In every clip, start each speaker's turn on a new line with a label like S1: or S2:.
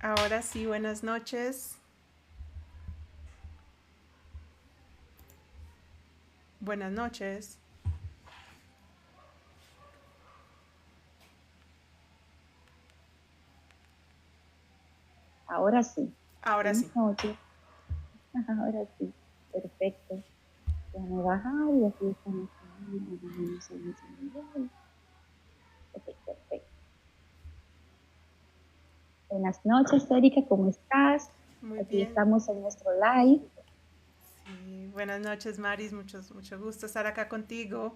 S1: Ahora sí, buenas noches. Buenas noches.
S2: Ahora sí.
S1: Ahora
S2: Buenas
S1: sí.
S2: noches. Ahora sí. Perfecto. Déjame bajar y así estamos ahí, más o menos en ese nivel. Ok, perfecto. Buenas noches, Erika, ¿cómo estás?
S1: Muy
S2: Aquí
S1: bien.
S2: estamos en nuestro live.
S1: Sí, buenas noches, Maris. Mucho gusto estar acá contigo.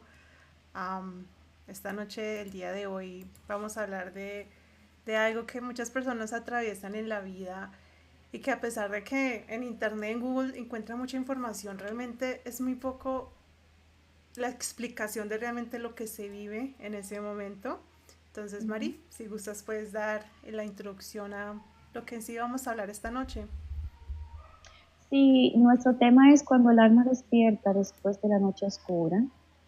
S1: Am, esta noche, el día de hoy, vamos a hablar de algo que muchas personas atraviesan en la vida y que a pesar de que en Internet, en Google, encuentra mucha información, realmente es muy poco la explicación de realmente lo que se vive en ese momento. Entonces,
S2: Ujú.
S1: Mari, si gustas, puedes dar la introducción a lo que en sí vamos a hablar esta noche.
S2: Sí, nuestro tema es cuando el alma despierta después de la noche oscura.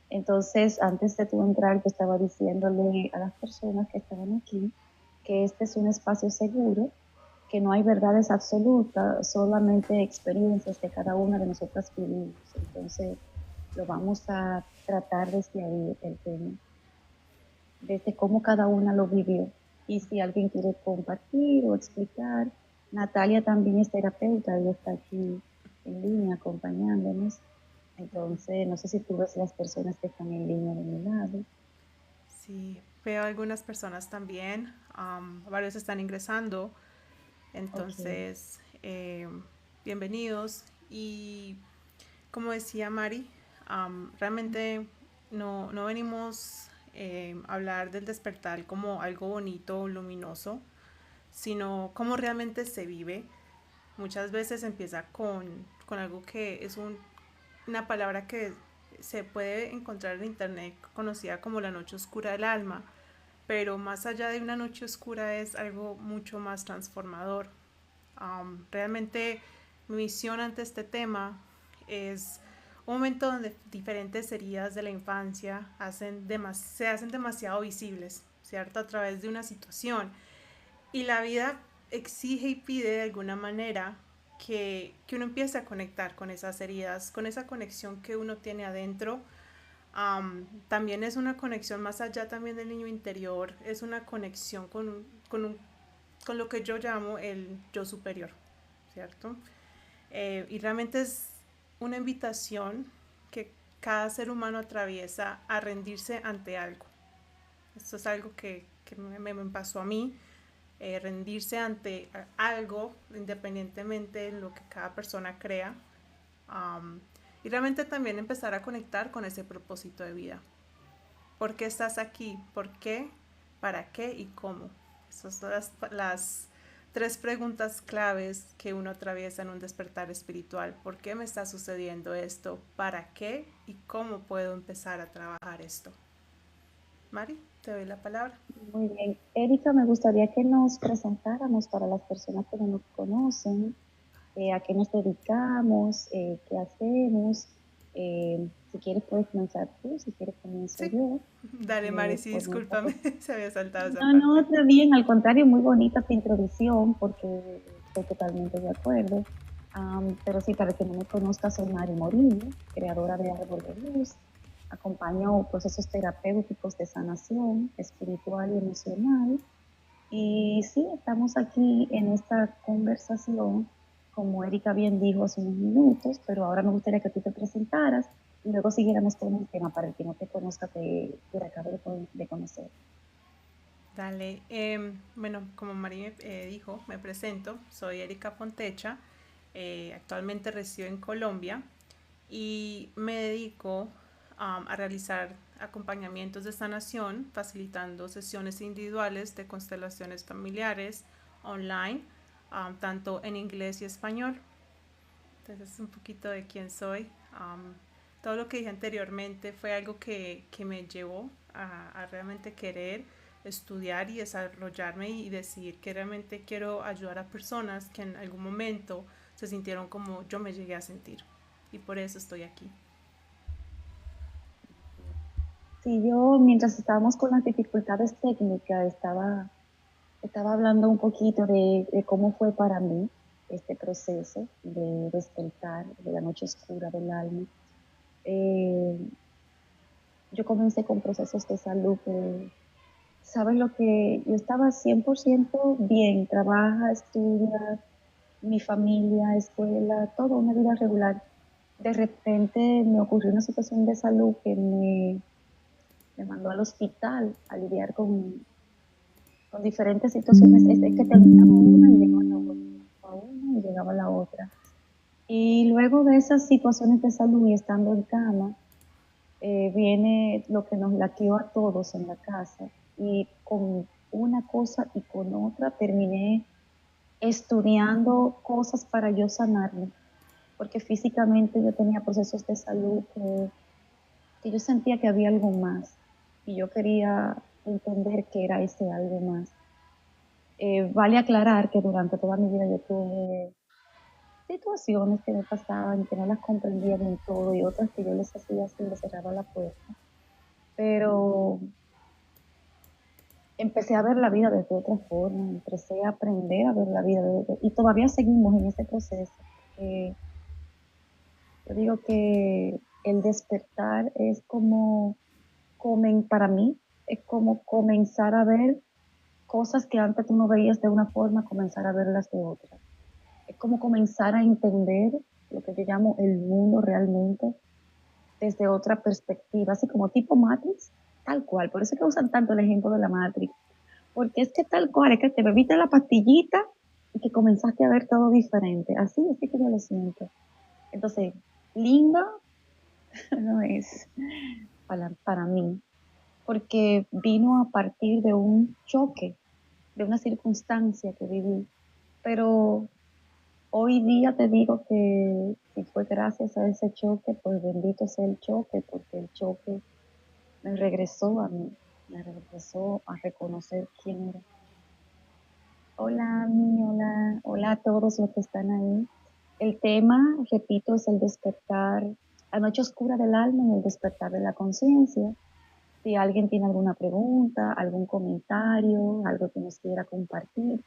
S2: Entonces, antes de tú entrar, yo estaba diciéndole a las personas que estaban aquí que este es un espacio seguro, que no hay verdades absolutas, solamente experiencias que cada una de nosotras vivimos. Entonces, lo vamos a tratar desde ahí el tema, desde cómo cada una lo vivió. Y si alguien quiere compartir o explicar, Natalia también es terapeuta, ella está aquí en línea acompañándonos. Entonces, no sé si tú ves las personas que están en línea de mi lado.
S1: Sí, veo algunas personas también, varios están ingresando,
S2: Ok.
S1: entonces, bienvenidos. Y como decía Mari, realmente no venimos a hablar del despertar como algo bonito, luminoso, sino cómo realmente se vive. Muchas veces empieza con algo que es una palabra que se puede encontrar en internet conocida como la noche oscura del alma, pero más allá de una noche oscura es algo mucho más transformador. Realmente mi misión ante este tema es un momento donde diferentes heridas de la infancia se hacen demasiado visibles, ¿cierto? A través de una situación. Y la vida exige y pide de alguna manera que uno empiece a conectar con esas heridas, con esa conexión que uno tiene adentro. También es una conexión más allá también del niño interior, es una conexión con lo que yo llamo el yo superior, ¿cierto? Y realmente es una invitación que cada ser humano atraviesa a rendirse ante algo. Esto es algo que me pasó a mí, rendirse ante algo, independientemente de lo que cada persona crea, um, y realmente también empezar a conectar con ese propósito de vida. ¿Por qué estás aquí? ¿Por qué? ¿Para qué? ¿Y cómo? Esas son las tres preguntas claves que uno atraviesa en un despertar espiritual. ¿Por qué me está sucediendo esto? ¿Para qué? ¿Y cómo puedo empezar a trabajar esto? Mari, te doy la palabra.
S2: Muy bien. Erika, me gustaría que nos presentáramos para las personas que no nos conocen, a qué nos dedicamos, qué hacemos. Si quieres puedes comenzar tú, si quieres comienzo
S1: Sí,
S2: yo.
S1: dale Mari, sí,
S2: Por nuestra
S1: discúlpame, se había saltado esa
S2: No, no,
S1: parte.
S2: está bien, al contrario, muy bonita tu introducción porque estoy totalmente de acuerdo. Pero sí, para quien no me conozca, soy Mari Morillo, creadora de Árbol de Luz. Acompaño procesos terapéuticos de sanación espiritual y emocional. Y sí, estamos aquí en esta conversación, como Erika bien dijo hace unos minutos, pero ahora me gustaría que tú te presentaras y luego siguiéramos con el tema para el que no te conozca, te acabe de conocer.
S1: Dale, bueno, como Mari dijo, me presento, soy Erika Fontecha, actualmente resido en Colombia y me dedico a realizar acompañamientos de sanación, facilitando sesiones individuales de constelaciones familiares online, tanto en inglés y español. Entonces es un poquito de quién soy. Todo lo que dije anteriormente fue algo que me llevó a realmente querer estudiar y desarrollarme y decidir que realmente quiero ayudar a personas que en algún momento se sintieron como yo me llegué a sentir. Y por eso estoy aquí.
S2: Sí, yo mientras estábamos con las dificultades técnicas estaba estaba hablando un poquito de cómo fue para mí este proceso de despertar de la noche oscura del alma. Eh, yo comencé con procesos de salud que, ¿sabes lo que? Yo estaba 100% bien, trabaja, estudia, mi familia, escuela, todo, una vida regular. De repente me ocurrió una situación de salud que me mandó al hospital a lidiar con diferentes situaciones. Es que terminaba una y llegaba la otra, terminaba una y llegaba la otra. Y luego de esas situaciones de salud y estando en cama, viene lo que nos laqueó a todos en la casa. Y con una cosa y con otra terminé estudiando cosas para yo sanarme, porque físicamente yo tenía procesos de salud que yo sentía que había algo más y yo quería entender qué era ese algo más. Vale aclarar que durante toda mi vida yo tuve situaciones que me pasaban, que no las comprendía del todo y otras que yo les hacía así, les cerraba la puerta, pero empecé a ver la vida desde otra forma, empecé a aprender a ver la vida y todavía seguimos en ese proceso. Yo digo que el despertar es como, para mí, es como comenzar a ver cosas que antes tú no veías de una forma, comenzar a verlas de otra. Es como comenzar a entender lo que yo llamo el mundo realmente desde otra perspectiva, así como tipo Matrix, tal cual. Por eso es que usan tanto el ejemplo de la Matrix, porque es que tal cual, es que te bebiste la pastillita y que comenzaste a ver todo diferente. Así que yo lo siento. Entonces, lindo no es para mí, porque vino a partir de un choque, de una circunstancia que viví. Pero hoy día te digo que si fue gracias a ese choque, pues bendito sea el choque, porque el choque me regresó a mí, me regresó a reconocer quién era. Hola, mi, hola, hola a todos los que están ahí. El tema, repito, es el despertar, la noche oscura del alma y el despertar de la conciencia. Si alguien tiene alguna pregunta, algún comentario, algo que nos quiera compartir,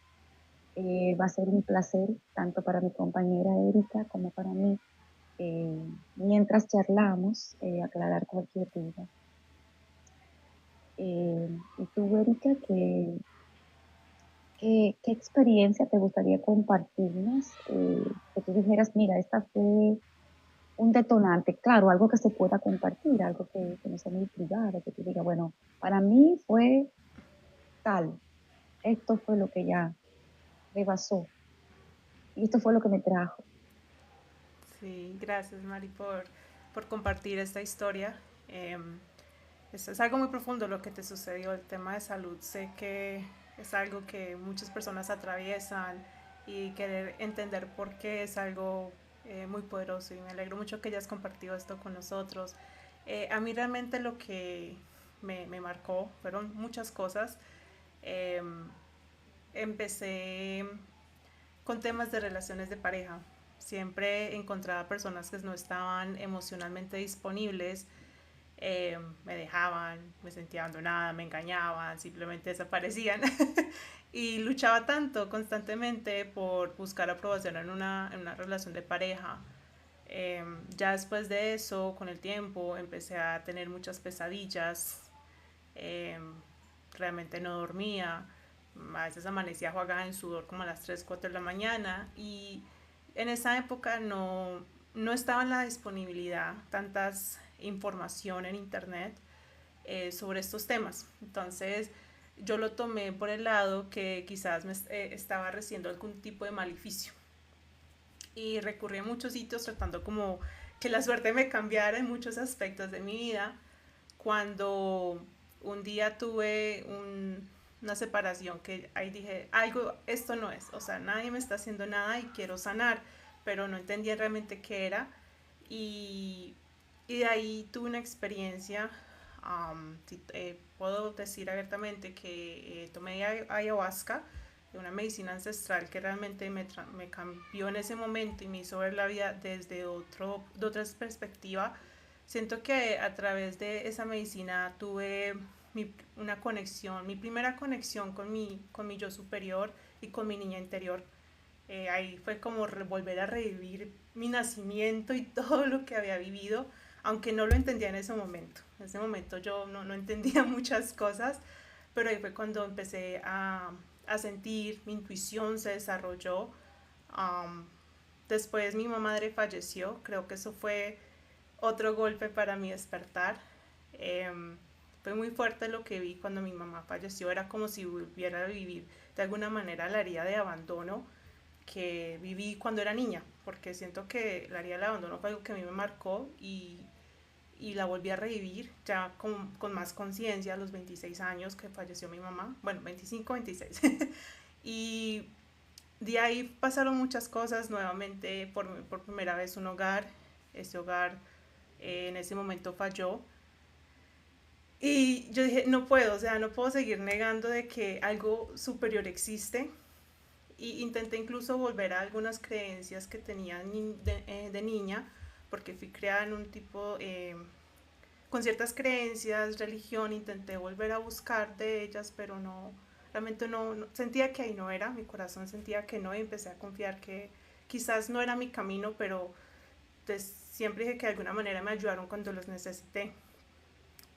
S2: va a ser un placer tanto para mi compañera Erika como para mí, mientras charlamos, aclarar cualquier duda. Y tú, Erika, ¿qué experiencia te gustaría compartirnos? Que tú dijeras, mira, esta fue un detonante, claro, algo que se pueda compartir, algo que no sea muy privado, que tú digas, bueno, para mí fue tal, esto fue lo que ya rebasó y esto fue lo que me trajo.
S1: Sí, gracias Mari por compartir esta historia. Eh, es algo muy profundo lo que te sucedió, el tema de salud. Sé que es algo que muchas personas atraviesan y querer entender por qué es algo muy poderoso y me alegro mucho que hayas compartido esto con nosotros. A mí realmente lo que me marcó fueron muchas cosas. Eh, Empecé con temas de relaciones de pareja. Siempre encontraba personas que no estaban emocionalmente disponibles, me dejaban, me sentía abandonada, me engañaban, simplemente desaparecían. Y luchaba tanto constantemente por buscar aprobación en una relación de pareja. Ya después de eso, con el tiempo, empecé a tener muchas pesadillas. eh, Realmente no dormía, a veces amanecía jugada en sudor como a las 3 4 de la mañana y en esa época no estaba en la disponibilidad tantas información en internet sobre estos temas. Entonces yo lo tomé por el lado que quizás me estaba recibiendo algún tipo de maleficio y recurrí a muchos sitios tratando como que la suerte me cambiara en muchos aspectos de mi vida. Cuando un día tuve una separación que ahí dije, algo, esto no es, o sea, nadie me está haciendo nada y quiero sanar, pero no entendía realmente qué era. Y, y de ahí tuve una experiencia, puedo decir abiertamente que tomé ayahuasca, de una medicina ancestral que realmente me cambió en ese momento y me hizo ver la vida desde de otra perspectiva. Siento que a través de esa medicina tuve una conexión, mi primera conexión con mi yo superior y con mi niña interior. Ahí fue como volver a revivir mi nacimiento y todo lo que había vivido, aunque no lo entendía en ese momento. En ese momento yo no entendía muchas cosas, pero ahí fue cuando empecé a sentir, mi intuición se desarrolló. Um, Después mi madre falleció, creo que eso fue otro golpe para mi despertar. Fue muy fuerte lo que vi cuando mi mamá falleció, era como si volviera a vivir de alguna manera la herida de abandono que viví cuando era niña, porque siento que la herida del abandono fue algo que a mí me marcó y la volví a revivir ya con más conciencia a los 26 años que falleció mi mamá, bueno, 25, 26. Y de ahí pasaron muchas cosas, nuevamente por primera vez un hogar, ese hogar en ese momento falló. Y yo dije, no puedo, o sea, no puedo seguir negando de que algo superior existe. Y intenté incluso volver a algunas creencias que tenía de niña, porque fui creada en un tipo, con ciertas creencias, religión, intenté volver a buscar de ellas, pero no, realmente sentía que ahí no era, mi corazón sentía que no y empecé a confiar que quizás no era mi camino, pero pues siempre dije que de alguna manera me ayudaron cuando los necesité.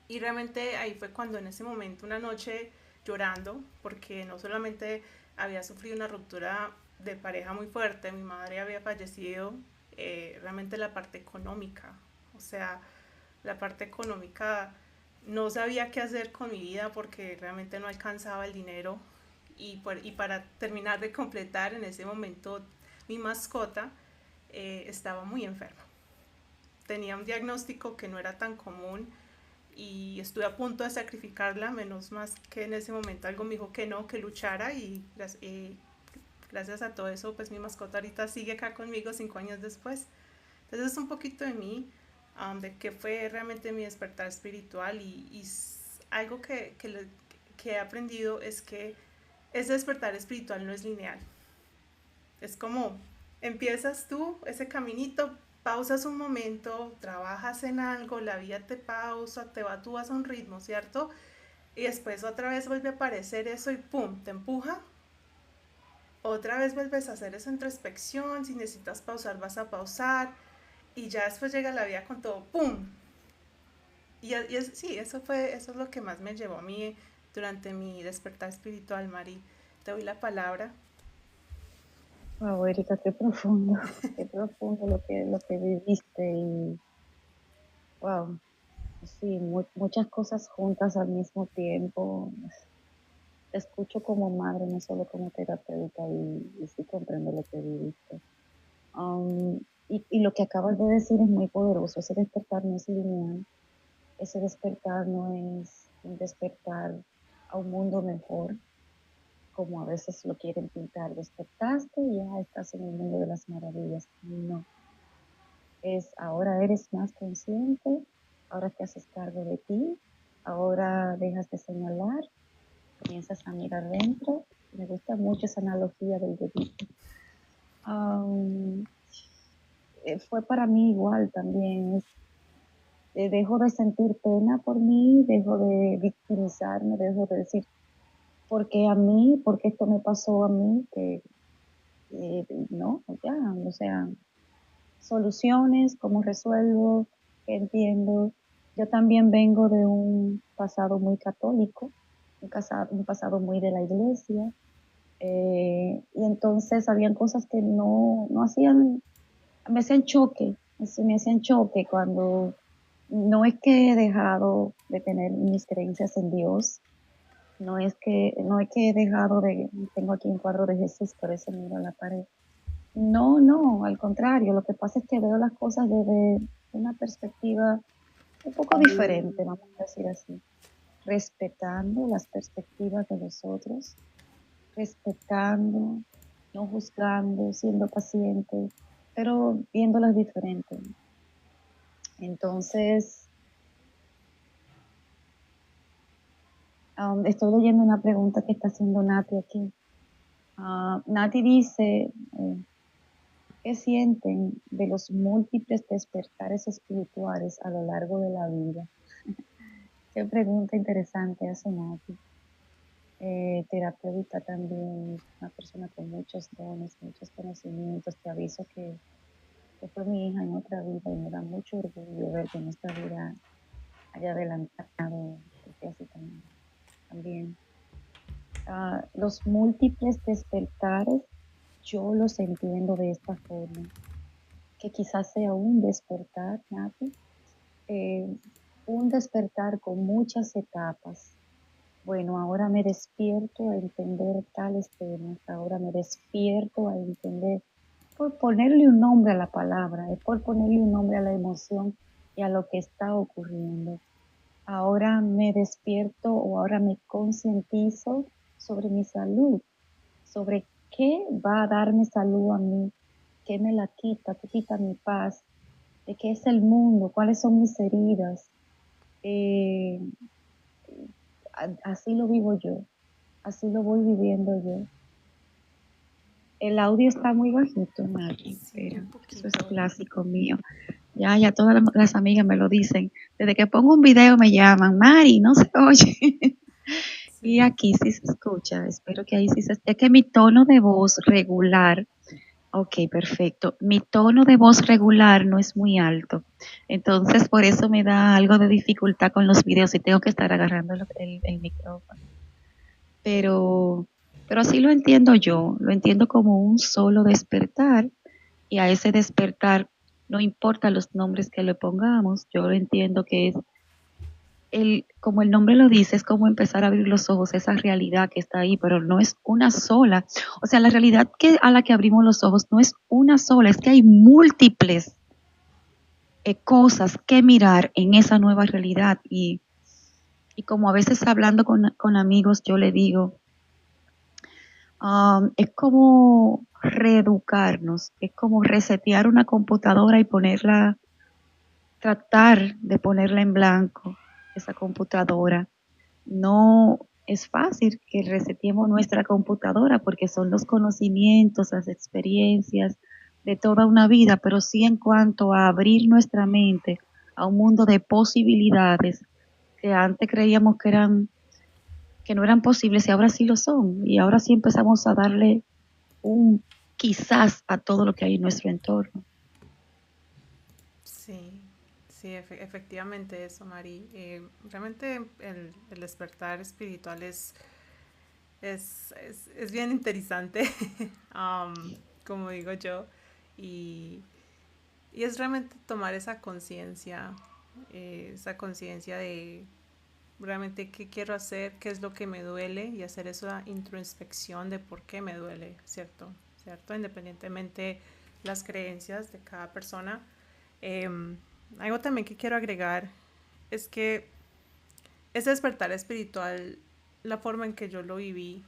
S1: Y realmente ahí fue cuando en ese momento, una noche llorando, porque no solamente había sufrido una ruptura de pareja muy fuerte, mi madre había fallecido, realmente la parte económica, o sea, la parte económica no sabía qué hacer con mi vida porque realmente no alcanzaba el dinero y para terminar de completar en ese momento mi mascota estaba muy enferma. Tenía un diagnóstico que no era tan común y estuve a punto de sacrificarla, menos más que en ese momento algo me dijo que no, que luchara y gracias a todo eso pues mi mascota ahorita sigue acá conmigo 5 años después. Entonces es un poquito de mí, de qué fue realmente mi despertar espiritual y algo que he aprendido es que ese despertar espiritual no es lineal. Es como empiezas tú ese caminito, pausas un momento, trabajas en algo, la vida te pausa, tú vas a un ritmo, ¿cierto? Y después otra vez vuelve a aparecer eso y pum, te empuja. Otra vez vuelves a hacer esa introspección, si necesitas pausar vas a pausar y ya después llega la vida con todo, ¡pum! Sí, eso es lo que más me llevó a mí durante mi despertar espiritual, Mari. Te doy la palabra.
S2: Wow, Erika, qué profundo lo que viviste y wow, sí, muchas cosas juntas al mismo tiempo. Te escucho como madre, no solo como terapeuta y sí comprendo lo que viviste. Y lo que acabas de decir es muy poderoso, ese despertar no es lineal, ese despertar no es un despertar a un mundo mejor, como a veces lo quieren pintar, despertaste y ya estás en el mundo de las maravillas. No, es ahora eres más consciente, ahora te haces cargo de ti, ahora dejas de señalar, comienzas a mirar dentro. Me gusta mucho esa analogía del dedito. Um, Fue para mí igual también. Dejo de sentir pena por mí, dejo de victimizarme, dejo de decir, ¿por qué a mí? ¿Por qué esto me pasó a mí? Que no, ya, o sea, soluciones, cómo resuelvo, qué entiendo. Yo también vengo de un pasado muy católico, un pasado muy de la iglesia, y entonces habían cosas que no hacían, me hacían choque, me hacían choque cuando no es que he dejado de tener mis creencias en Dios, no es que he dejado tengo aquí un cuadro de Jesús, por eso miro a la pared. No, no, al contrario, lo que pasa es que veo las cosas desde una perspectiva un poco diferente, vamos a decir así, respetando las perspectivas de los otros, respetando, no juzgando, siendo paciente, pero viéndolas diferentes. Entonces, estoy leyendo una pregunta que está haciendo Nati aquí. Nati dice, ¿qué sienten de los múltiples despertares espirituales a lo largo de la vida? Qué pregunta interesante hace Nati. Terapeuta también, una persona con muchos dones, muchos conocimientos. Te aviso que fue mi hija en otra vida y me da mucho orgullo ver que en esta vida haya adelantado, que sea así también. Los múltiples despertares, yo los entiendo de esta forma, que quizás sea un despertar, Nati, eh, un despertar con muchas etapas. Bueno, ahora me despierto a entender tales temas, ahora me despierto a entender, por ponerle un nombre a la palabra, es por ponerle un nombre a la emoción y a lo que está ocurriendo. Ahora me despierto o ahora me concientizo sobre mi salud, sobre qué va a darme salud a mí, qué me la quita, qué quita mi paz, de qué es el mundo, cuáles son mis heridas. Eh, Así lo vivo yo, así lo voy viviendo yo. El audio está muy bajito, Mari,
S1: Sí,
S2: pero
S1: un
S2: eso es
S1: poquito.
S2: clásico mío. Ya todas las amigas me lo dicen. Desde que pongo un video me llaman, Mari, no se oye.
S1: Sí.
S2: Y aquí sí se escucha, espero que ahí sí se... Es que mi tono de voz regular, ok, perfecto. Mi tono de voz regular no es muy alto. Entonces, por eso me da algo de dificultad con los videos y tengo que estar agarrando el micrófono. Pero, pero así lo entiendo yo, lo entiendo como un solo despertar y a ese despertar, no importa los nombres que le pongamos, yo lo entiendo que es como el nombre lo dice, es como empezar a abrir los ojos, esa realidad que está ahí, pero no es una sola. O sea, la realidad a la que abrimos los ojos no es una sola, es que hay múltiples cosas que mirar en esa nueva realidad. Y como a veces hablando con amigos, yo le digo, es como reeducarnos, es como resetear una computadora y ponerla, tratar de ponerla en blanco, esa computadora. No es fácil que reseteemos nuestra computadora porque son los conocimientos, las experiencias de toda una vida, pero sí en cuanto a abrir nuestra mente a un mundo de posibilidades que antes creíamos que no eran posibles y ahora sí lo son. Y ahora sí empezamos a darle un quizás a todo lo que hay en nuestro entorno.
S1: Sí, sí, efectivamente eso, Mari. Realmente el despertar espiritual es bien interesante, como digo yo, y, y es realmente tomar esa conciencia de realmente qué quiero hacer, qué es lo que me duele y hacer esa introspección de por qué me duele, ¿cierto? ¿Cierto? Independientemente las creencias de cada persona. Eh, Algo también que quiero agregar es que ese despertar espiritual, la forma en que yo lo viví,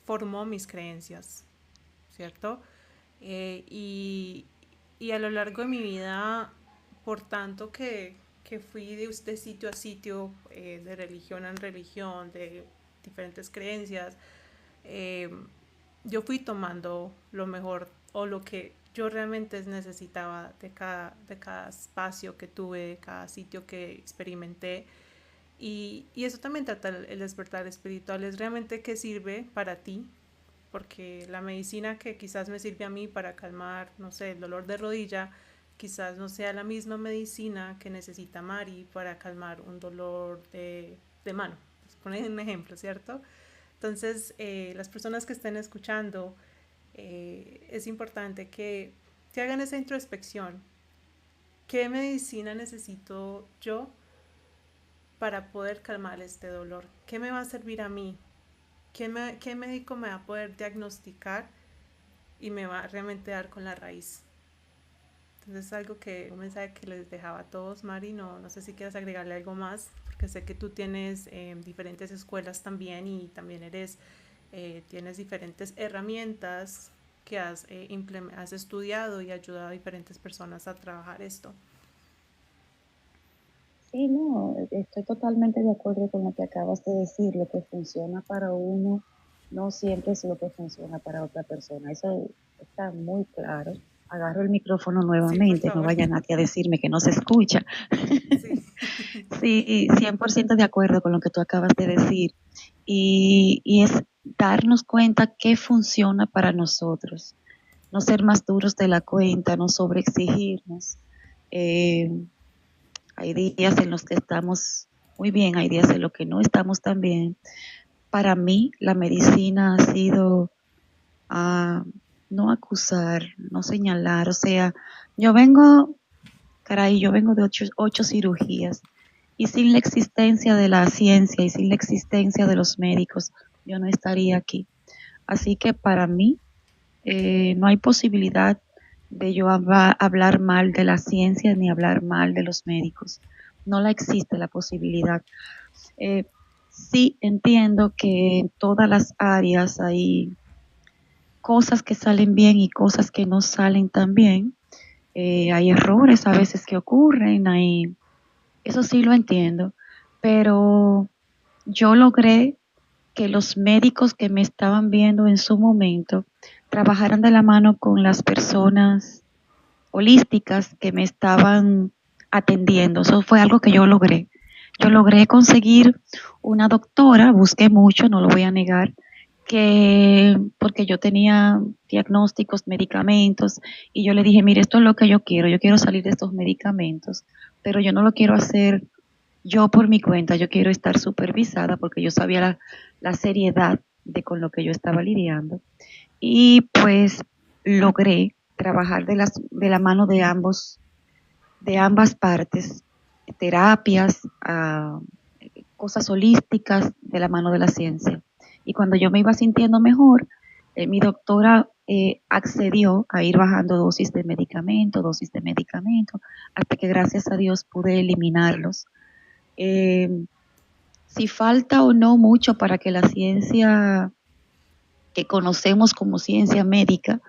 S1: formó mis creencias, ¿cierto? Eh, y, y a lo largo de mi vida, por tanto que fui de sitio a sitio, de religión en religión, de diferentes creencias, eh, yo fui tomando lo mejor o lo que yo realmente necesitaba de cada espacio que tuve, de cada sitio que experimenté. Y eso también trata el despertar espiritual, es realmente qué sirve para ti, porque la medicina que quizás me sirve a mí para calmar, no sé, el dolor de rodilla, quizás no sea la misma medicina que necesita Mari para calmar un dolor de mano. Pues poner un ejemplo, ¿cierto? Entonces, las personas que estén escuchando, es importante que se hagan esa introspección. ¿Qué medicina necesito yo para poder calmar este dolor? ¿Qué me va a servir a mí? ¿Qué médico me va a poder diagnosticar y me va a realmente dar con la raíz? Entonces es algo que, un mensaje que les dejaba a todos, Mari, no sé si quieres agregarle algo más, porque sé que tú tienes diferentes escuelas también y también tienes diferentes herramientas que has estudiado y ayudado a diferentes personas a trabajar esto.
S2: Sí, no, estoy totalmente de acuerdo con lo que acabas de decir. Lo que funciona para uno no siempre es lo que funciona para otra persona. Eso está muy claro. Agarro el micrófono
S1: Sí, por
S2: nuevamente, no
S1: favor.
S2: vaya nadie a decirme que no se escucha.
S1: Sí.
S2: Sí, 100% de acuerdo con lo que tú acabas de decir. Y es darnos cuenta qué funciona para nosotros, no ser más duros de la cuenta, no sobreexigirnos. Eh, Hay días en los que estamos muy bien, hay días en los que no estamos tan bien. Para mí, la medicina ha sido ah, no acusar, no señalar, o sea, yo vengo, caray, yo vengo de ocho cirugías y sin la existencia de la ciencia y sin la existencia de los médicos, yo no estaría aquí. Así que para mí no hay posibilidad de yo hablar mal de la ciencia ni hablar mal de los médicos. No la existe la posibilidad. Eh, sí entiendo que en todas las áreas hay cosas que salen bien y cosas que no salen tan bien. Hay errores a veces que ocurren, eso sí lo entiendo, pero yo logré que los médicos que me estaban viendo en su momento trabajaran de la mano con las personas holísticas que me estaban atendiendo. Eso fue algo que yo logré. Yo logré conseguir una doctora, busqué mucho, no lo voy a negar, que porque yo tenía diagnósticos, medicamentos, y yo le dije, mire, esto es lo que yo quiero salir de estos medicamentos, pero yo no lo quiero hacer yo por mi cuenta, yo quiero estar supervisada porque yo sabía la seriedad de con lo que yo estaba lidiando. Y pues logré trabajar de la mano de ambas partes, terapias, cosas holísticas de la mano de la ciencia. Y cuando yo me iba sintiendo mejor, mi doctora accedió a ir bajando dosis de medicamento, hasta que gracias a Dios pude eliminarlos. Eh, si falta o no mucho para que la ciencia que conocemos como ciencia médica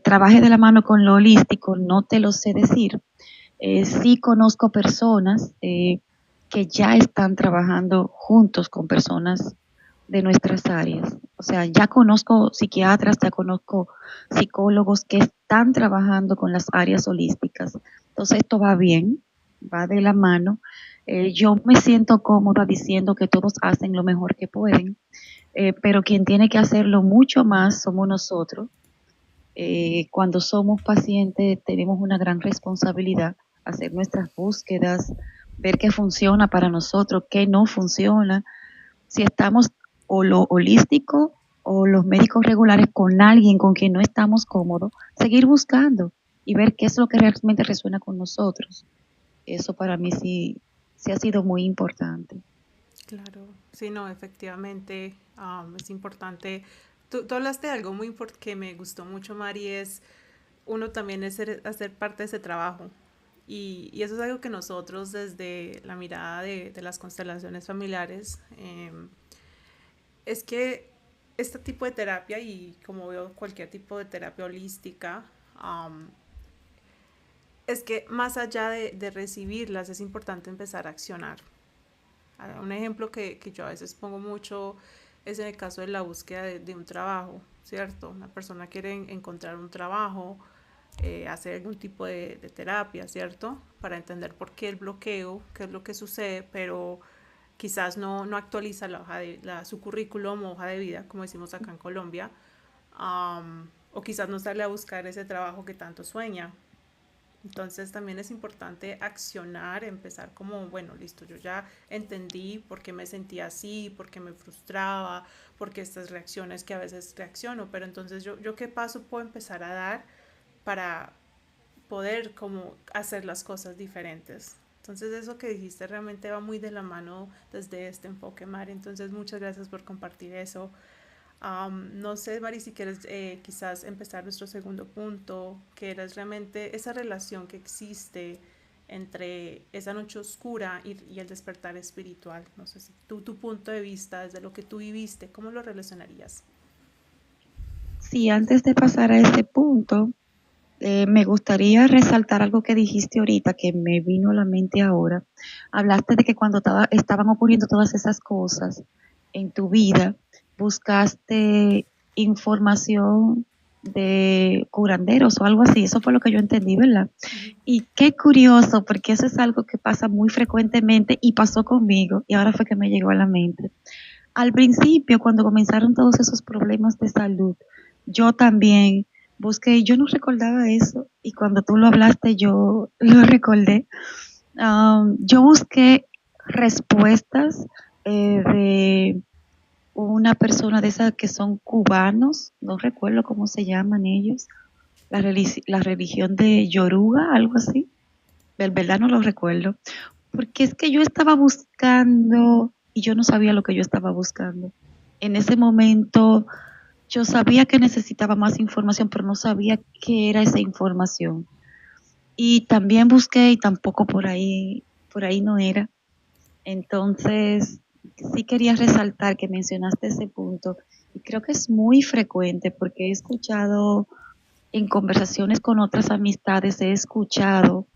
S2: trabaje de la mano con lo holístico, no te lo sé decir. Sí conozco personas que ya están trabajando juntos con personas de nuestras áreas. O sea, ya conozco psiquiatras, ya conozco psicólogos que están trabajando con las áreas holísticas. Entonces, esto va bien, va de la mano. Yo me siento cómoda diciendo que todos hacen lo mejor que pueden, pero quien tiene que hacerlo mucho más somos nosotros. Cuando somos pacientes tenemos una gran responsabilidad, hacer nuestras búsquedas, ver qué funciona para nosotros, qué no funciona. Si estamos o lo holístico o los médicos regulares con alguien con quien no estamos cómodos, seguir buscando y ver qué es lo que realmente resuena con nosotros. Eso para mí sí, sí ha sido muy importante.
S1: Claro, sí, no, efectivamente es importante. Tú hablaste de algo muy importante que me gustó mucho, Mari, es uno también es hacer parte de ese trabajo. Y eso es algo que nosotros desde la mirada de las constelaciones familiares, es que este tipo de terapia y como veo cualquier tipo de terapia holística, um, es que más allá de recibirlas es importante empezar a accionar. Un ejemplo que yo a veces pongo mucho es en el caso de la búsqueda de un trabajo, ¿cierto? Una persona quiere encontrar un trabajo, hacer algún tipo de terapia, ¿cierto? Para entender por qué el bloqueo, qué es lo que sucede, pero quizás no actualiza su currículum o hoja de vida, como decimos acá en Colombia, o quizás no sale a buscar ese trabajo que tanto sueña. Entonces también es importante accionar, empezar como, bueno, listo, yo ya entendí por qué me sentía así, por qué me frustraba, por qué estas reacciones que a veces reacciono, pero entonces yo qué paso puedo empezar a dar para poder como hacer las cosas diferentes. Entonces eso que dijiste realmente va muy de la mano desde este enfoque, Mari. Entonces muchas gracias por compartir eso. No sé, Mari, si quieres quizás empezar nuestro segundo punto, que era realmente esa relación que existe entre esa noche oscura y el despertar espiritual. No sé si tu punto de vista, desde lo que tú viviste, ¿cómo lo relacionarías?
S2: Sí, antes de pasar a ese punto, me gustaría resaltar algo que dijiste ahorita que me vino a la mente ahora. Hablaste de que cuando estaban ocurriendo todas esas cosas en tu vida, buscaste información de curanderos o algo así, eso fue lo que yo entendí, ¿verdad?
S1: Ujú.
S2: Y qué curioso, porque eso es algo que pasa muy frecuentemente y pasó conmigo y ahora fue que me llegó a la mente. Al principio, cuando comenzaron todos esos problemas de salud, yo también busqué, yo no recordaba eso y cuando tú lo hablaste yo lo recordé. Yo busqué respuestas de una persona de esas que son cubanos, no recuerdo cómo se llaman ellos, la religión de Yoruba, algo así, de verdad no lo recuerdo, porque es que yo estaba buscando y yo no sabía lo que yo estaba buscando. En ese momento yo sabía que necesitaba más información, pero no sabía qué era esa información. Y también busqué y tampoco por ahí no era. Entonces, sí quería resaltar que mencionaste ese punto y creo que es muy frecuente porque he escuchado en conversaciones con otras amistades, he escuchado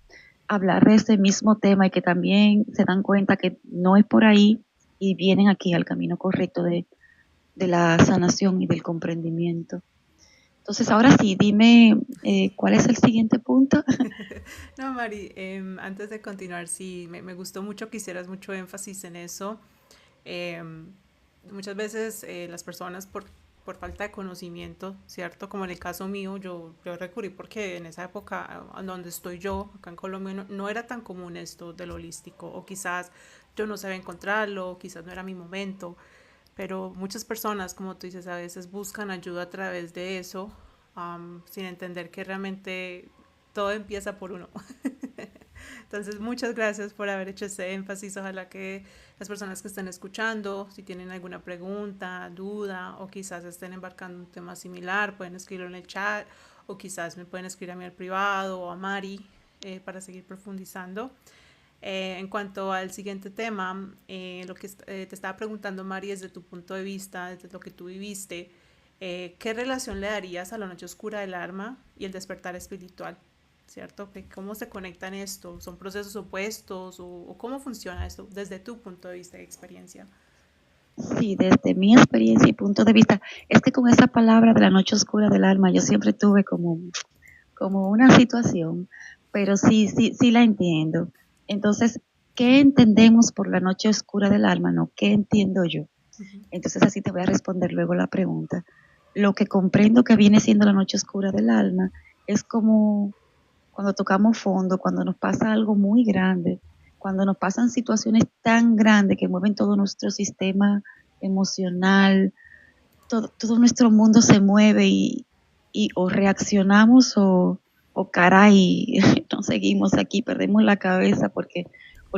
S2: hablar de ese mismo tema y que también se dan cuenta que no es por ahí y vienen aquí al camino correcto de la sanación y del comprendimiento. Entonces, ahora sí, dime cuál es el siguiente punto.
S1: No, Mari, antes de continuar, sí, me gustó mucho que hicieras mucho énfasis en eso. Em, Muchas veces las personas por falta de conocimiento, ¿cierto? Como en el caso mío, yo recurrí porque en esa época donde estoy yo, acá en Colombia, no era tan común esto del holístico, o quizás yo no sabía encontrarlo, o quizás no era mi momento, pero muchas personas, como tú dices, a veces buscan ayuda a través de eso, sin entender que realmente todo empieza por uno. Entonces, muchas gracias por haber hecho ese énfasis. Ojalá que las personas que estén escuchando, si tienen alguna pregunta, duda o quizás estén embarcando un tema similar, pueden escribirlo en el chat o quizás me pueden escribir a mí al privado o a Mari para seguir profundizando. En cuanto al siguiente tema, lo que te estaba preguntando, Mari, desde tu punto de vista, desde lo que tú viviste, ¿qué relación le darías a la noche oscura del alma y el despertar espiritual? ¿Cierto? ¿Cómo se conectan esto? ¿Son procesos opuestos o cómo funciona esto desde tu punto de vista y experiencia?
S2: Sí, desde mi experiencia y punto de vista, es que con esa palabra de la noche oscura del alma, yo siempre tuve como una situación, pero sí la entiendo. Entonces, ¿qué entendemos por la noche oscura del alma? No, ¿qué entiendo yo?
S1: Uh-huh.
S2: Entonces, así te voy a responder luego la pregunta. Lo que comprendo que viene siendo la noche oscura del alma es como cuando tocamos fondo, cuando nos pasa algo muy grande, cuando nos pasan situaciones tan grandes que mueven todo nuestro sistema emocional, todo nuestro mundo se mueve y o reaccionamos o caray, no seguimos aquí, perdemos la cabeza porque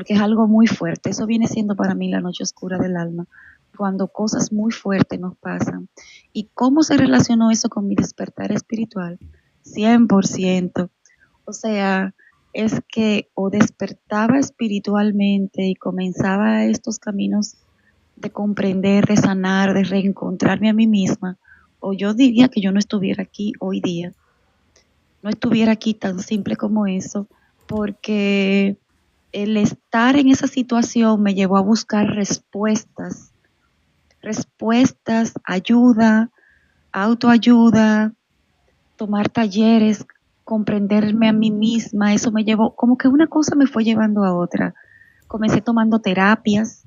S2: es algo muy fuerte. Eso viene siendo para mí la noche oscura del alma, cuando cosas muy fuertes nos pasan. ¿Y cómo se relacionó eso con mi despertar espiritual? 100%. O sea, es que o despertaba espiritualmente y comenzaba estos caminos de comprender, de sanar, de reencontrarme a mí misma, o yo diría que yo no estuviera aquí hoy día, no estuviera aquí tan simple como eso, porque el estar en esa situación me llevó a buscar respuestas, ayuda, autoayuda, tomar talleres, comprenderme a mí misma, eso me llevó, como que una cosa me fue llevando a otra. Comencé tomando terapias,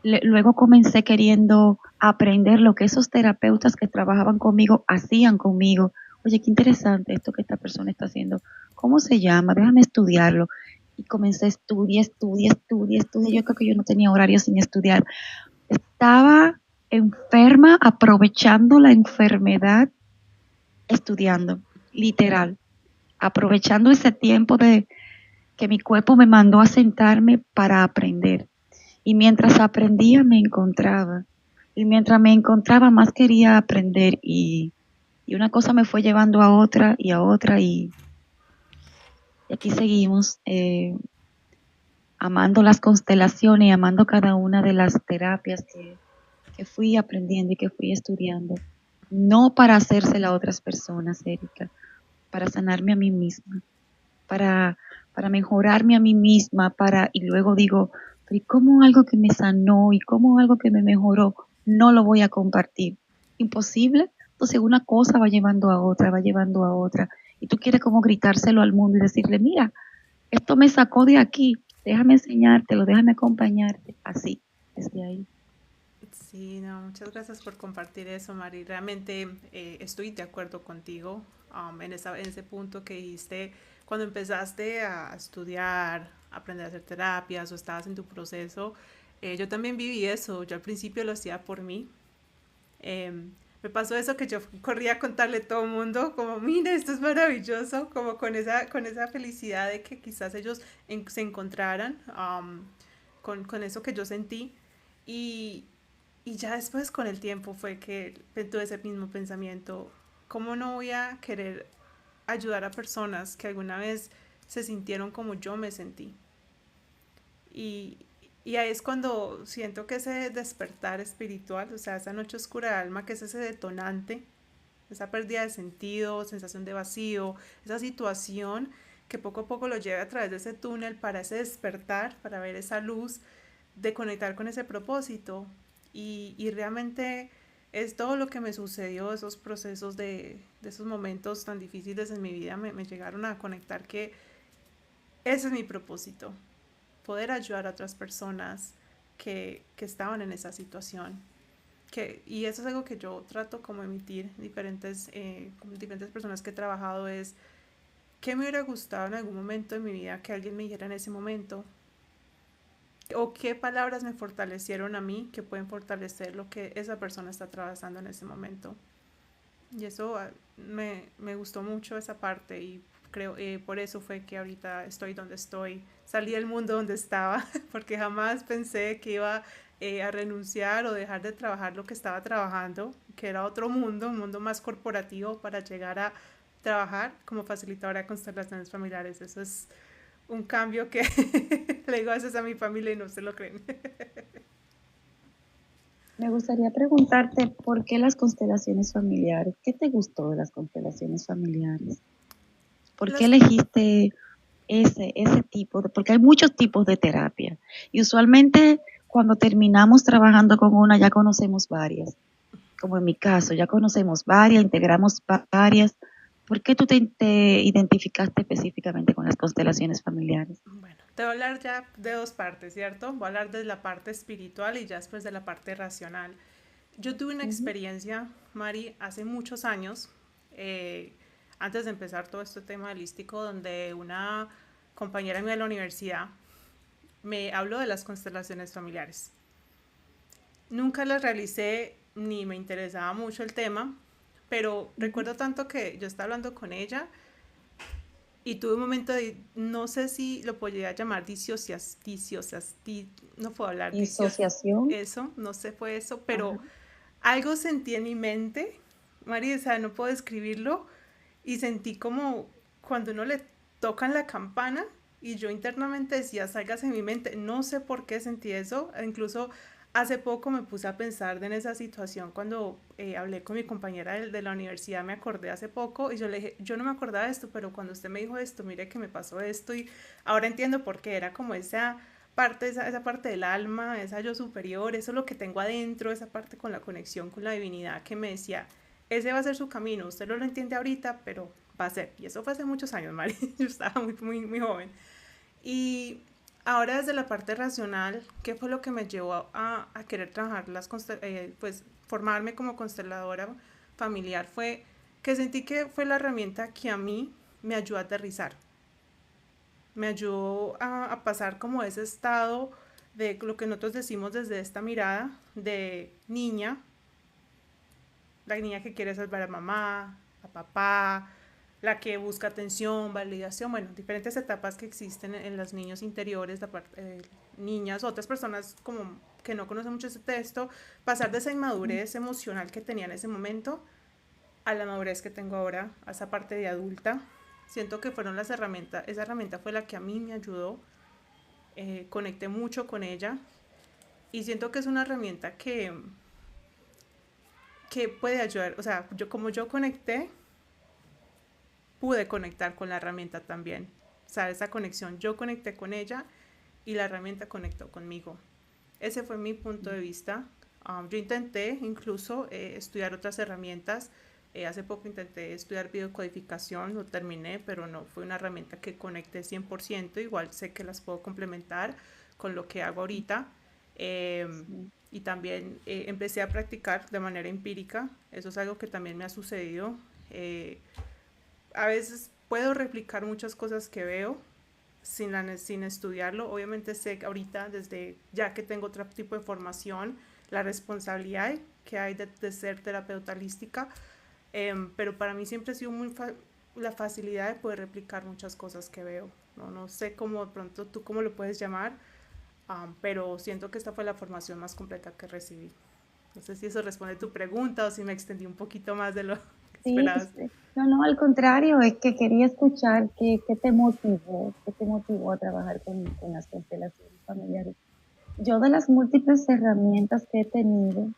S2: luego comencé queriendo aprender lo que esos terapeutas que trabajaban conmigo hacían conmigo. Oye, qué interesante esto que esta persona está haciendo. ¿Cómo se llama? Déjame estudiarlo. Y comencé a estudiar. Yo creo que yo no tenía horario sin estudiar. Estaba enferma, aprovechando la enfermedad, estudiando, literal, aprovechando ese tiempo de que mi cuerpo me mandó a sentarme para aprender. Y mientras aprendía me encontraba. Y mientras me encontraba más quería aprender y una cosa me fue llevando a otra y a otra y aquí seguimos amando las constelaciones y amando cada una de las terapias que fui aprendiendo y que fui estudiando. No para hacérsela a otras personas, Erika, para sanarme a mí misma, para, para mejorarme a mí misma, y luego digo, ¿y cómo algo que me sanó y cómo algo que me mejoró no lo voy a compartir? Imposible, Entonces una cosa va llevando a otra, va llevando a otra, y tú quieres como gritárselo al mundo y decirle, mira, esto me sacó de aquí, déjame enseñártelo, déjame acompañarte, así, desde ahí.
S1: Sí, no, muchas gracias por compartir eso, Mari. Realmente estoy de acuerdo contigo en ese punto que dijiste cuando empezaste a estudiar, a aprender a hacer terapias o estabas en tu proceso. Yo también viví eso. Yo al principio lo hacía por mí. Me pasó eso que yo corría a contarle a todo el mundo, como, mira, esto es maravilloso, como con esa felicidad de que quizás ellos se encontraran con eso que yo sentí. Y, y ya después con el tiempo fue que tuve ese mismo pensamiento, ¿cómo no voy a querer ayudar a personas que alguna vez se sintieron como yo me sentí? Y, y ahí es cuando siento que ese despertar espiritual, o sea, esa noche oscura del alma, que es ese detonante, esa pérdida de sentido, sensación de vacío, esa situación que poco a poco lo lleva a través de ese túnel para ese despertar, para ver esa luz, de conectar con ese propósito. Y realmente es todo lo que me sucedió, esos procesos de esos momentos tan difíciles en mi vida me llegaron a conectar que ese es mi propósito, poder ayudar a otras personas que estaban en esa situación. Y eso es algo que yo trato como emitir diferentes personas que he trabajado es qué me hubiera gustado en algún momento de mi vida que alguien me dijera en ese momento o qué palabras me fortalecieron a mí que pueden fortalecer lo que esa persona está atravesando en ese momento. Y eso me gustó mucho esa parte y creo por eso fue que ahorita estoy donde estoy. Salí del mundo donde estaba porque jamás pensé que iba a renunciar o dejar de trabajar lo que estaba trabajando, que era otro mundo, un mundo más corporativo para llegar a trabajar como facilitadora de constelaciones familiares. Eso es un cambio que le digo a veces a mi familia y no se lo creen.
S2: Me gustaría preguntarte por qué las constelaciones familiares. ¿Qué te gustó de las constelaciones familiares? ¿Por qué
S1: Las,
S2: elegiste ese tipo? Porque hay muchos tipos de terapia y usualmente cuando terminamos trabajando con una ya conocemos varias. Como en mi caso, ya conocemos varias, integramos varias. ¿Por qué tú te identificaste específicamente con las constelaciones familiares?
S1: bueno, te voy a hablar ya de dos partes, ¿cierto? Voy a hablar de la parte espiritual y ya después de la parte racional. Yo tuve una
S2: Ujú.
S1: experiencia, Mari, hace muchos años, eh, antes de empezar todo este tema holístico, donde una compañera mía de la universidad me habló de las constelaciones familiares. Nunca las realicé ni me interesaba mucho el tema, pero
S2: Ujú.
S1: recuerdo tanto que yo estaba hablando con ella y tuve un momento de, no sé si lo podría llamar no puedo hablar
S2: Disociación.
S1: eso, no sé fue eso,
S2: Ajá.
S1: pero algo sentí en mi mente, María, o sea, no puedo describirlo, y sentí como cuando uno le tocan la campana y yo internamente decía, salgas en mi mente, no sé por qué sentí eso, incluso hace poco me puse a pensar en esa situación cuando hablé con mi compañera de la universidad, me acordé hace poco y yo le dije, yo no me acordaba de esto, pero cuando usted me dijo esto, mire que me pasó esto y ahora entiendo por qué era como esa parte del alma, esa yo superior, eso es lo que tengo adentro, esa parte con la conexión con la divinidad que me decía, ese va a ser su camino, usted no lo entiende ahorita, pero va a ser. Y eso fue hace muchos años, Mari, yo estaba muy joven. Y ahora desde la parte racional, ¿qué fue lo que me llevó a querer trabajar pues formarme como consteladora familiar? Fue que sentí que fue la herramienta que a mí me ayudó a aterrizar, me ayudó pasar como ese estado de lo que nosotros decimos desde esta mirada de niña, la niña que quiere salvar a mamá, a papá, la que busca atención, validación, bueno, diferentes etapas que existen en los niños interiores, niñas, otras personas como que no conocen mucho ese texto, pasar de esa inmadurez emocional que tenía en ese momento a la madurez que tengo ahora, a esa parte de adulta. Siento que fueron las herramientas, esa herramienta fue la que a mí me ayudó, conecté mucho con ella y siento que es una herramienta que puede ayudar, o sea, como yo conecté, pude conectar con la herramienta también. O sea, esa conexión, yo conecté con ella y la herramienta conectó conmigo. Ese fue mi punto de vista. Yo intenté incluso estudiar otras herramientas, Hace poco intenté estudiar biodecodificación, lo terminé, pero no fue una herramienta que conecté 100%. Igual sé que las puedo complementar con lo que hago ahorita.
S2: Sí.
S1: Y también empecé a practicar de manera empírica. Eso es algo que también me ha sucedido. Eh, a veces puedo replicar muchas cosas que veo sin estudiarlo. Obviamente sé que ahorita, desde ya que tengo otro tipo de formación, la responsabilidad que hay de ser terapeuta holística, pero para mí siempre ha sido la facilidad de poder replicar muchas cosas que veo. No, no sé cómo de pronto tú cómo lo puedes llamar, pero siento que esta fue la formación más completa que recibí. No sé si eso responde a tu pregunta o si me extendí un poquito más de lo que
S2: Sí,
S1: esperabas.
S2: sí. No, no, al contrario, es que quería escuchar qué te motivó a trabajar con las constelaciones familiares. Yo de las múltiples herramientas que he tenido,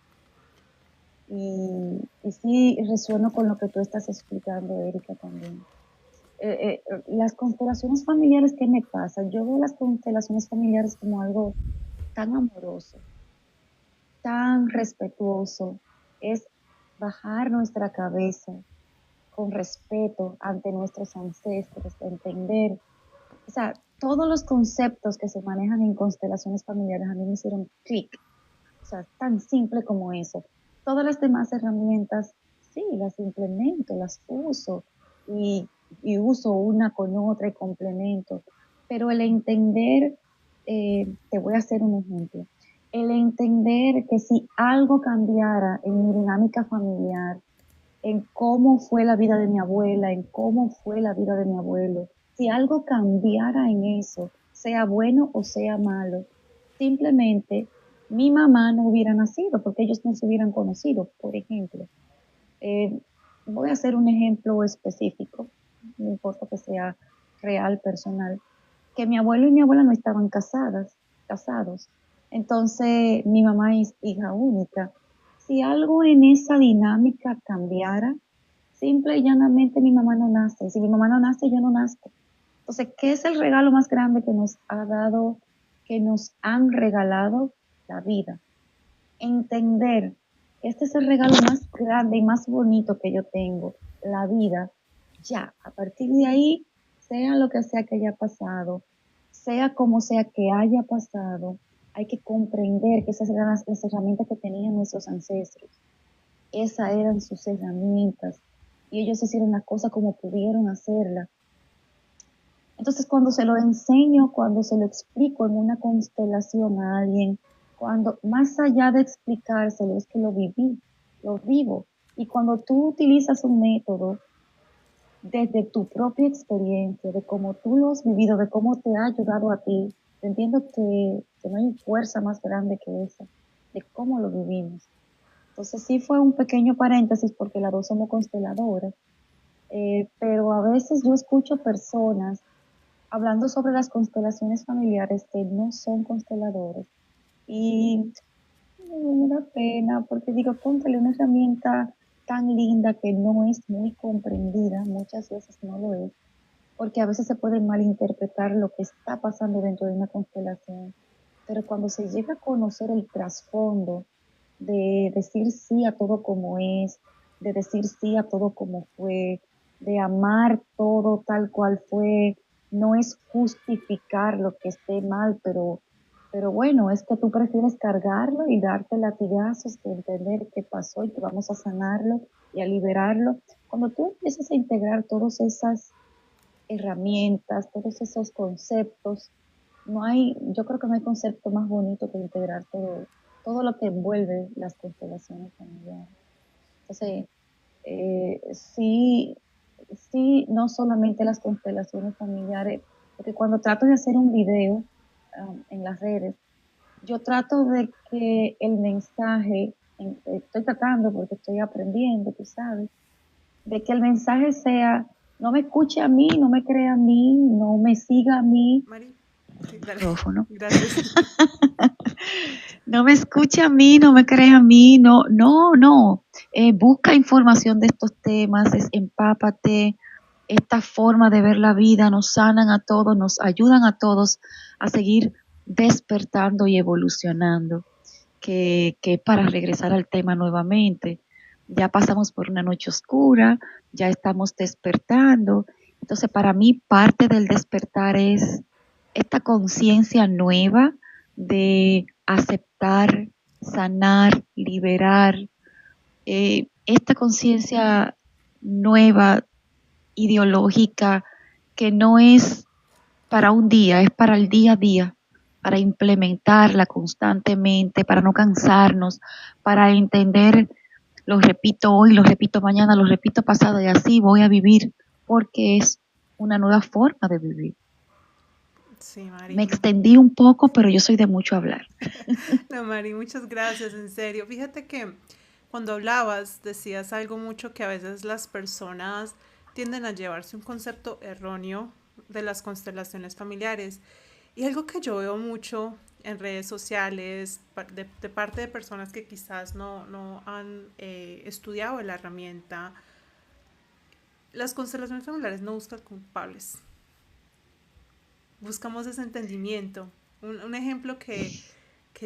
S2: y sí resueno con lo que tú estás explicando, Erika, también. Las constelaciones familiares, ¿qué me pasa? Yo veo las constelaciones familiares como algo tan amoroso, tan respetuoso. Es bajar nuestra cabeza con respeto ante nuestros ancestros, entender, o sea, todos los conceptos que se manejan en constelaciones familiares a mí me hicieron clic, o sea, tan simple como eso. Todas las demás herramientas, sí, las implemento, las uso y, y uso una con otra y complemento, pero el entender, te voy a hacer un ejemplo, el entender que si algo cambiara en mi dinámica familiar, en cómo fue la vida de mi abuela, en cómo fue la vida de mi abuelo, si algo cambiara en eso, sea bueno o sea malo, simplemente mi mamá no hubiera nacido porque ellos no se hubieran conocido, por ejemplo. Eh, Voy a hacer un ejemplo específico, no importa que sea real, personal, que mi abuelo y mi abuela no estaban casados. Entonces, mi mamá es hija única. Si algo en esa dinámica cambiara, simple y llanamente mi mamá no nace. Si mi mamá no nace, yo no nazco. Entonces, ¿qué es el regalo más grande que nos ha dado, que nos han regalado? La vida. Entender que este es el regalo más grande y más bonito que yo tengo, la vida. Ya, a partir de ahí, sea lo que sea que haya pasado, sea como sea que haya pasado, hay que comprender que esas eran las herramientas que tenían nuestros ancestros. Esas eran sus herramientas. Y ellos hicieron la cosa como pudieron hacerla. Entonces, cuando se lo enseño, cuando se lo explico en una constelación a alguien, cuando más allá de explicárselo, es que lo viví, lo vivo. Y cuando tú utilizas un método desde tu propia experiencia, de cómo tú lo has vivido, de cómo te ha ayudado a ti, entiendo que no hay fuerza más grande que esa, de cómo lo vivimos. Entonces sí fue un pequeño paréntesis porque las dos somos consteladoras, pero a veces yo escucho personas hablando sobre las constelaciones familiares que no son consteladores. Y me da pena porque digo, póntale una herramienta tan linda que no es muy comprendida, muchas veces no lo es, porque a veces se puede malinterpretar lo que está pasando dentro de una constelación. Pero cuando se llega a conocer el trasfondo de decir sí a todo como es, de decir sí a todo como fue, de amar todo tal cual fue, no es justificar lo que esté mal, pero bueno, es que tú prefieres cargarlo y darte latigazos que entender qué pasó y que vamos a sanarlo y a liberarlo. Cuando tú empiezas a integrar todas esas herramientas, todos esos conceptos. No hay, yo creo que no hay concepto más bonito que integrar todo lo que envuelve las constelaciones familiares. Entonces, sí, sí, no solamente las constelaciones familiares, porque cuando trato de hacer un video en las redes, yo trato de que el mensaje, estoy tratando porque estoy aprendiendo, tú sabes, de que el mensaje sea, no me escuche a mí, no me crea a mí, no me siga a mí,
S1: Mari, sí, dale.
S2: micrófono,
S1: Gracias.
S2: no me escuche a mí, no me crea a mí, no, no, no, busca información de estos temas, empápate, esta forma de ver la vida nos sanan a todos, nos ayudan a todos a seguir despertando y evolucionando, que para regresar al tema nuevamente. ya pasamos por una noche oscura, ya estamos despertando. Entonces, para mí, parte del despertar es esta conciencia nueva de aceptar, sanar, liberar, esta conciencia nueva, ideológica, que no es para un día, es para el día a día, para implementarla constantemente, para no cansarnos, para entender, lo repito hoy, lo repito mañana, lo repito pasado y así voy a vivir, porque es una nueva forma de vivir.
S1: Sí, Mari.
S2: Me extendí un poco, pero yo soy de mucho hablar.
S1: No, Mari, muchas gracias, en serio. Fíjate que cuando hablabas decías algo mucho que a veces las personas tienden a llevarse un concepto erróneo de las constelaciones familiares. Y algo que yo veo mucho en redes sociales de parte de personas que quizás no han estudiado la herramienta, las constelaciones familiares no buscan culpables, buscamos ese entendimiento. Un ejemplo que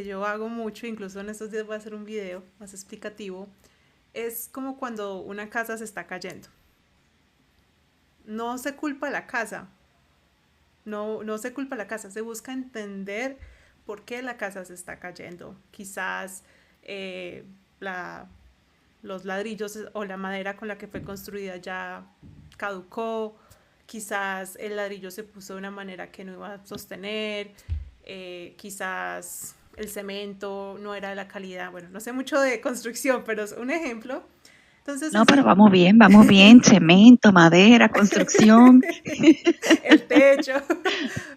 S1: yo hago mucho, incluso en estos días voy a hacer un video más explicativo, es como cuando una casa se está cayendo. No se culpa a la casa, no se culpa a la casa, se busca entender por qué la casa se está cayendo. Quizás eh, la, los ladrillos o la madera con la que fue construida ya caducó, quizás el ladrillo se puso de una manera que no iba a sostener, quizás el cemento no era de la calidad, bueno, no sé mucho de construcción, pero es un ejemplo. Entonces
S2: No,
S1: es
S2: pero vamos bien, cemento, madera, construcción.
S1: el techo,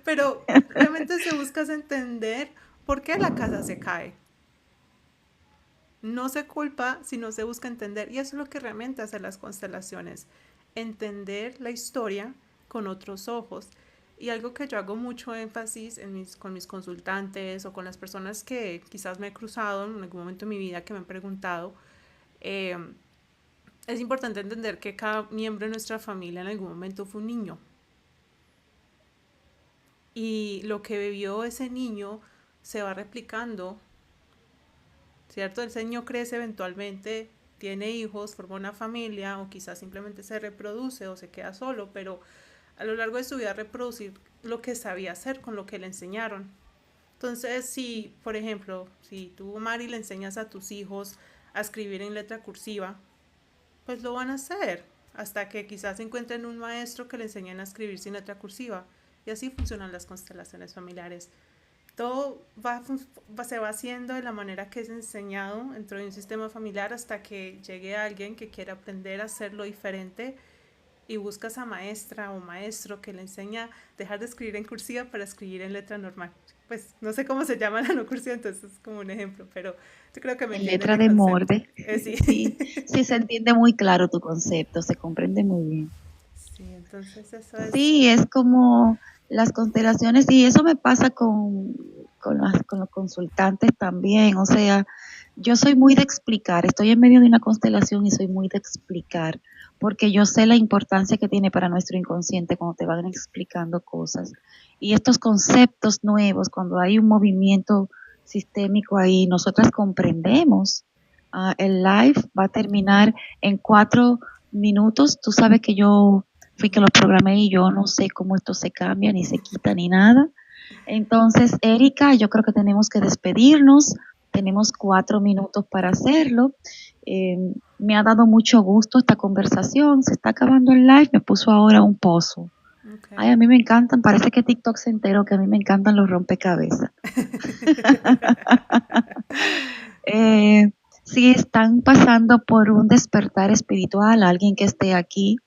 S1: pero realmente se busca entender por qué la casa se cae. No se culpa, sino se busca entender. Y eso es lo que realmente hacen las constelaciones. Entender la historia con otros ojos. Y algo que yo hago mucho énfasis con mis consultantes o con las personas que quizás me he cruzado en algún momento de mi vida que me han preguntado, eh, es importante entender que cada miembro de nuestra familia en algún momento fue un niño. Y lo que vivió ese niño se va replicando, ¿cierto? El niño crece eventualmente, tiene hijos, forma una familia o quizás simplemente se reproduce o se queda solo, pero a lo largo de su vida reproducir lo que sabía hacer con lo que le enseñaron. Entonces, si, por ejemplo, si tú, Mari, le enseñas a tus hijos a escribir en letra cursiva, pues lo van a hacer hasta que quizás encuentren un maestro que le enseñen a escribir sin letra cursiva. Y así funcionan las constelaciones familiares. Todo se va haciendo de la manera que es enseñado dentro de un sistema familiar hasta que llegue alguien que quiera aprender a hacerlo diferente y busca esa maestra o maestro que le enseña a dejar de escribir en cursiva para escribir en letra normal. Pues no sé cómo se llama la no cursiva, entonces es como un ejemplo, pero yo creo que me
S2: En
S1: entienden
S2: letra
S1: el
S2: de
S1: concepto.
S2: molde.
S1: Sí.
S2: Sí, sí se entiende muy claro tu concepto, se comprende muy bien.
S1: Sí, entonces eso es.
S2: Sí, es como las constelaciones, y eso me pasa con los consultantes también. O sea, yo soy muy de explicar, estoy en medio de una constelación y soy muy de explicar, porque yo sé la importancia que tiene para nuestro inconsciente cuando te van explicando cosas. Y estos conceptos nuevos, cuando hay un movimiento sistémico ahí, nosotras comprendemos. El live va a terminar en 4 minutos. Tú sabes que yo fui que lo programé y yo no sé cómo esto se cambia, ni se quita, ni nada. Entonces, Erika, yo creo que tenemos que despedirnos. Tenemos 4 minutos para hacerlo. Eh, Me ha dado mucho gusto esta conversación. Se está acabando el live. Me puso ahora un pozo. Ay,
S1: Okay.
S2: a mí me encantan. Parece que TikTok se enteró que a mí me encantan los rompecabezas. eh, si están pasando por un despertar espiritual, alguien que esté aquí,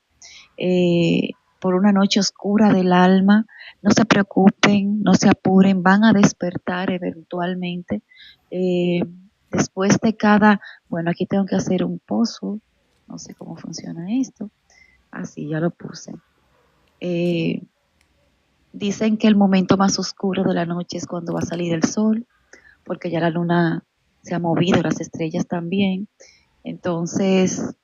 S2: por una noche oscura del alma, no se preocupen, no se apuren, van a despertar eventualmente. Eh, Después de cada, bueno, aquí tengo que hacer un pozo, no sé cómo funciona esto, así ya lo puse. Eh, Dicen que el momento más oscuro de la noche es cuando va a salir el sol, porque ya la luna se ha movido, las estrellas también. Entonces,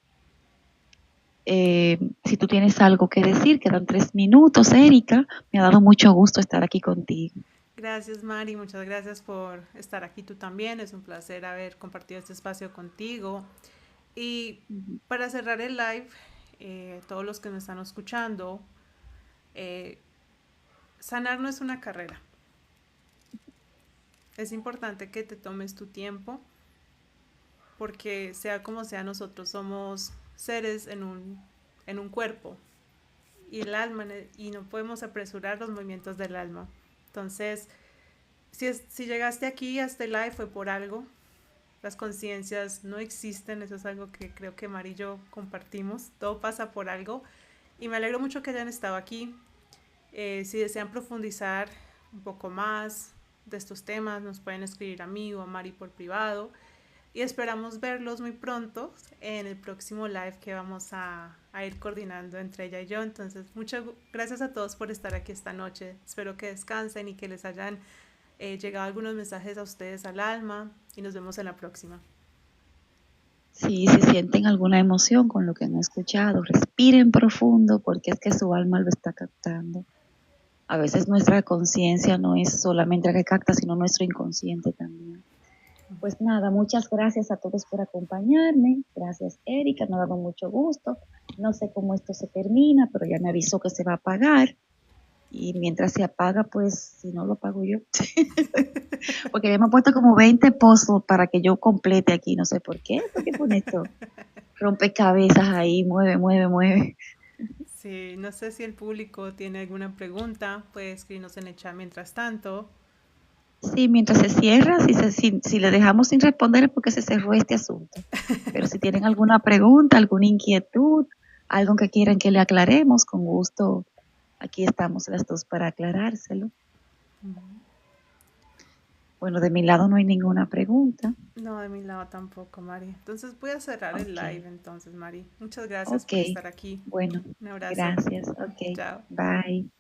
S2: si tú tienes algo que decir, quedan 3 minutos, Erika. Me ha dado mucho gusto estar aquí contigo.
S1: Gracias, Mari. Muchas gracias por estar aquí tú también. Es un placer haber compartido este espacio contigo. Y
S2: Ujú.
S1: para cerrar el live, todos los que nos están escuchando, eh, sanar no es una carrera. Es importante que te tomes tu tiempo porque sea como sea, nosotros somos seres en un cuerpo y el alma y no podemos apresurar los movimientos del alma. Entonces, si llegaste aquí a este live fue por algo. Las conciencias no existen, eso es algo que creo que Mari y yo compartimos. Todo pasa por algo y me alegro mucho que hayan estado aquí. Si desean profundizar un poco más de estos temas, nos pueden escribir a mí o a Mari por privado. Y esperamos verlos muy pronto en el próximo live que vamos a ir coordinando entre ella y yo. Entonces, muchas gracias a todos por estar aquí esta noche. Espero que descansen y que les hayan llegado algunos mensajes a ustedes al alma. Y nos vemos en la próxima.
S2: Si sienten alguna emoción con lo que han escuchado, respiren profundo porque es que su alma lo está captando. A veces nuestra conciencia no es solamente la que capta, sino nuestro inconsciente también. Pues nada, muchas gracias a todos por acompañarme. Gracias, Erika, nos ha dado mucho gusto. No sé cómo esto se termina, pero ya me avisó que se va a apagar. Y mientras se apaga, pues si no lo pago yo. Porque ya me han puesto como 20 puzzles para que yo complete aquí, no sé por qué. ¿Por qué pone esto? Rompecabezas ahí, mueve, mueve, mueve.
S1: Sí, no sé si el público tiene alguna pregunta, puede escribirnos en el chat mientras tanto.
S2: Sí, mientras se cierra, si le dejamos sin responder es porque se cerró este asunto. Pero si tienen alguna pregunta, alguna inquietud, algo que quieran que le aclaremos, con gusto, aquí estamos las dos para aclarárselo. Bueno, de mi lado no hay ninguna pregunta.
S1: No, de mi lado tampoco, Mari. Entonces voy a cerrar el
S2: Ok,
S1: live entonces, Mari. Muchas gracias
S2: ok.
S1: por estar aquí.
S2: Bueno,
S1: Un abrazo.
S2: gracias. Ok,
S1: Chao.
S2: bye.